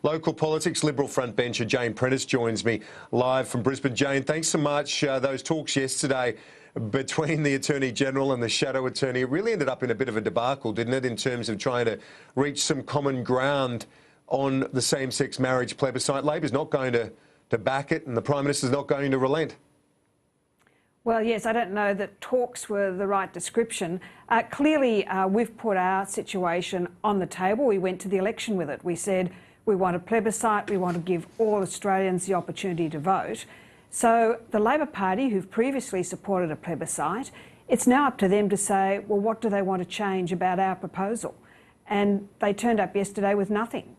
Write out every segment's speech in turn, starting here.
local politics. Liberal frontbencher Jane Prentice joins me live from Brisbane. Jane, thanks so much. Those talks yesterday between the Attorney-General and the Shadow Attorney, it really ended up in a bit of a debacle, didn't it, in terms of trying to reach some common ground on the same-sex marriage plebiscite. Labor's not going to back it, and the Prime Minister's not going to relent. Well, yes, I don't know that talks were the right description. Clearly, we've put our situation on the table. We went to the election with it. We said we want a plebiscite, we want to give all Australians the opportunity to vote. So the Labor Party, who've previously supported a plebiscite, it's now up to them to say, well, what do they want to change about our proposal? And they turned up yesterday with nothing.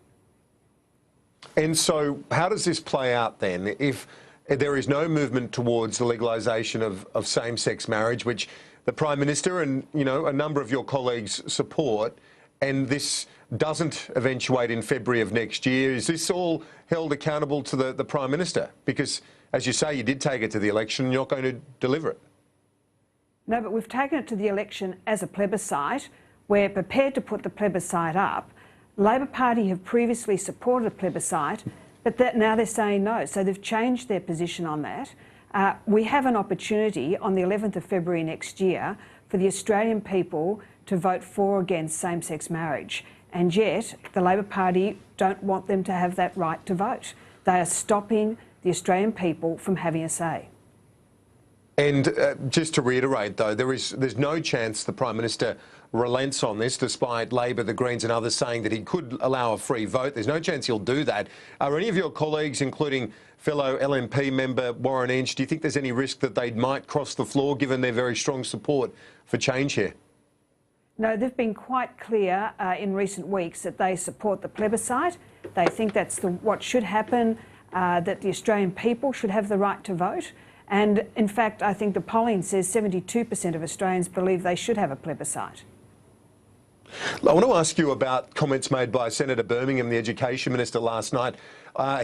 And so how does this play out then? If there is no movement towards the legalisation of same-sex marriage, which the Prime Minister and, you know, a number of your colleagues support, and this doesn't eventuate in February of next year, is this all held accountable to the Prime Minister? Because, as you say, you did take it to the election and you're not going to deliver it. No, but we've taken it to the election as a plebiscite. We're prepared to put the plebiscite up. Labor Party have previously supported a plebiscite, but now they're saying no. So they've changed their position on that. We have an opportunity on the 11th of February next year for the Australian people to vote for or against same-sex marriage. And yet the Labor Party don't want them to have that right to vote. They are stopping the Australian people from having a say. And just to reiterate, though, there's no chance the Prime Minister relents on this, despite Labor, the Greens and others saying that he could allow a free vote. There's no chance he'll do that. Are any of your colleagues, including fellow LNP member Warren Entsch, do you think there's any risk that they might cross the floor, given their very strong support for change here? No, they've been quite clear in recent weeks that they support the plebiscite. They think that's what should happen, that the Australian people should have the right to vote. And in fact, I think the polling says 72% of Australians believe they should have a plebiscite. I want to ask you about comments made by Senator Birmingham, the Education Minister, last night.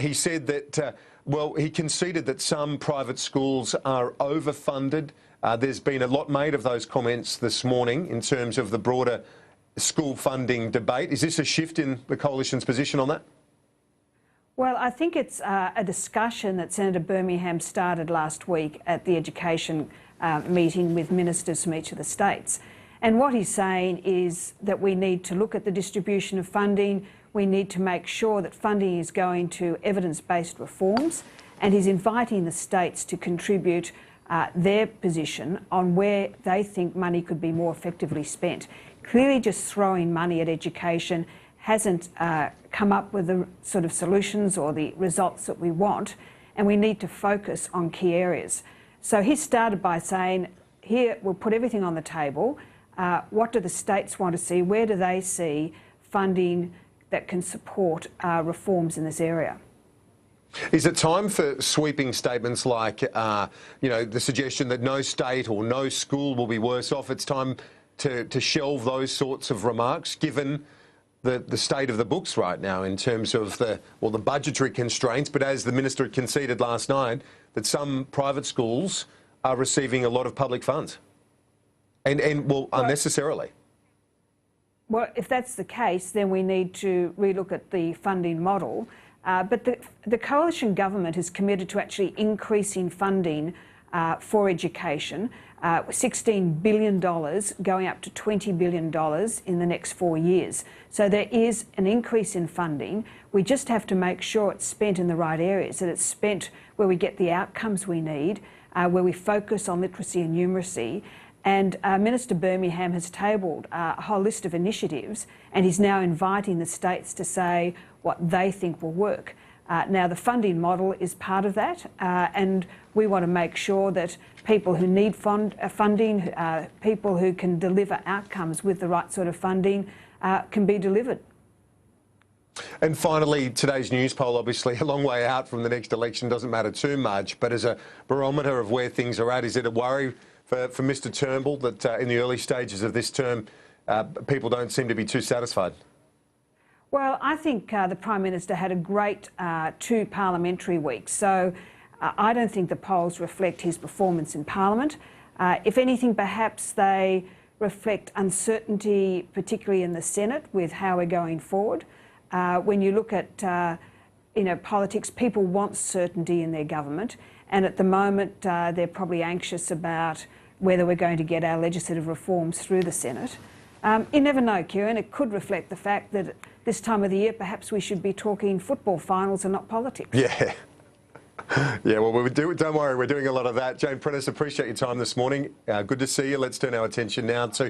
He said that, well, he conceded that some private schools are overfunded. There's been a lot made of those comments this morning in terms of the broader school funding debate. Is this a shift in the Coalition's position on that? Well, I think it's a discussion that Senator Birmingham started last week at the education meeting with ministers from each of the states. And what he's saying is that we need to look at the distribution of funding. We need to make sure that funding is going to evidence-based reforms. And he's inviting the states to contribute their position on where they think money could be more effectively spent. Clearly, just throwing money at education hasn't come up with the sort of solutions or the results that we want, and we need to focus on key areas. So he started by saying, here, we'll put everything on the table. What do the states want to see? Where do they see funding that can support reforms in this area? Is it time for sweeping statements like, you know, the suggestion that no state or no school will be worse off? It's time to shelve those sorts of remarks, given the state of the books right now in terms of the budgetary constraints, but as the Minister conceded last night, that some private schools are receiving a lot of public funds and unnecessarily. Well, if that's the case, then we need to relook at the funding model. But the Coalition Government is committed to actually increasing funding for education, $16 billion going up to $20 billion in the next 4 years. So there is an increase in funding. We just have to make sure it's spent in the right areas, that it's spent where we get the outcomes we need, where we focus on literacy and numeracy. And Minister Birmingham has tabled a whole list of initiatives, and he's now inviting the states to say what they think will work. Now, the funding model is part of that, and we want to make sure that people who need funding, people who can deliver outcomes with the right sort of funding, can be delivered. And finally, today's news poll, obviously a long way out from the next election, doesn't matter too much, but as a barometer of where things are at, is it a worry for Mr Turnbull that in the early stages of this term, people don't seem to be too satisfied? Well, I think the Prime Minister had a great 2 parliamentary weeks, so I don't think the polls reflect his performance in Parliament. If anything, perhaps they reflect uncertainty, particularly in the Senate, with how we're going forward. When you look at politics, people want certainty in their government, and at the moment they're probably anxious about whether we're going to get our legislative reforms through the Senate. You never know, Keiran. It could reflect the fact that this time of the year perhaps we should be talking football finals and not politics. Yeah. Yeah, well, don't worry, we're doing a lot of that. Jane Prentice, appreciate your time this morning. Good to see you. Let's turn our attention now to